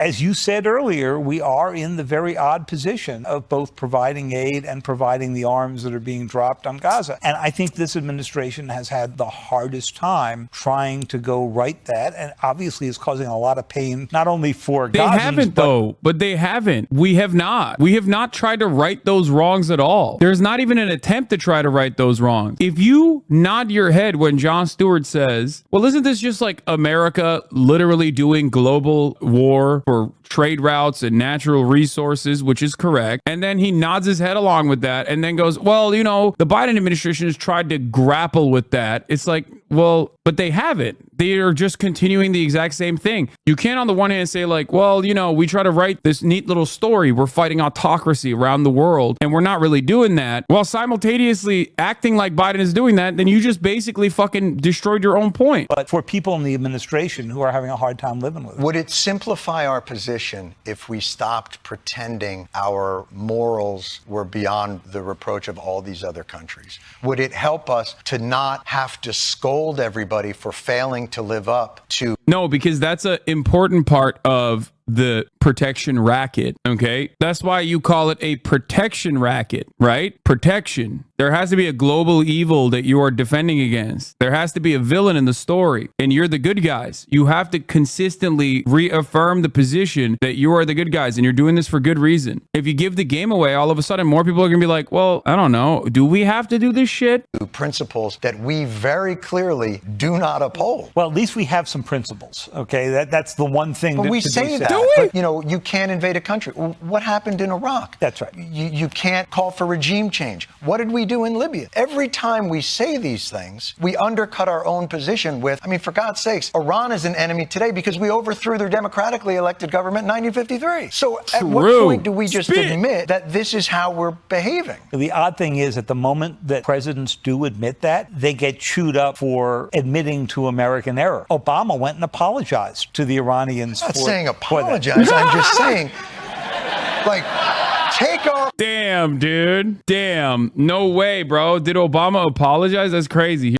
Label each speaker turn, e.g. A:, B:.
A: as you said earlier, we are in the very odd position of both providing aid and providing the arms that are being dropped on Gaza. And I think this administration has had the hardest time trying to go right that, and obviously is causing a lot of pain, not only for Gazans,
B: They haven't, though. But they haven't. We have not. We have not tried to right those wrongs at all. There's not even an attempt to try to right those wrongs. If you nod your head when Jon Stewart says, well, isn't this just like America literally doing global war for trade routes and natural resources, which is correct. And then he nods his head along with that and then goes, well, you know, the Biden administration has tried to grapple with that. It's like, well, but they haven't. They are just continuing the exact same thing. You can't on the one hand say like, well, you know, we try to write this neat little story. We're fighting autocracy around the world and we're not really doing that while simultaneously acting like Biden is doing that. Then you just basically fucking destroyed your own point.
A: But for people in the administration who are having a hard time living with it.
C: Would it simplify our position if we stopped pretending our morals were beyond the reproach of all these other countries? Would it help us to not have to scold everybody for failing to live up to?
B: No, because that's an important part of the protection racket, okay? That's why you call it a protection racket, right? Protection. There has to be a global evil that you are defending against. There has to be a villain in the story, and you're the good guys. You have to consistently reaffirm the position that you are the good guys, and you're doing this for good reason. If you give the game away, all of a sudden more people are gonna be like, well, I don't know, do we have to do this shit?
C: Principles that we very clearly do not uphold.
A: Well, at least we have some principles, okay? That's the one thing
C: but
A: that
C: we
A: to
C: say
A: be said.
C: that. But, you know, you can't invade a country. What happened in Iraq?
A: That's right.
C: You can't call for regime change. What did we do in Libya? Every time we say these things, we undercut our own position with, I mean, for God's sakes, Iran is an enemy today because we overthrew their democratically elected government in 1953. So at what point do we just admit that this is how we're behaving?
A: The odd thing is, at the moment that presidents do admit that, they get chewed up for admitting to American error. Obama went and apologized to the Iranians.
C: I'm not saying apologize. I'm just saying, like, take our...
B: Damn, dude. Damn. No way, bro. Did Obama apologize? That's crazy.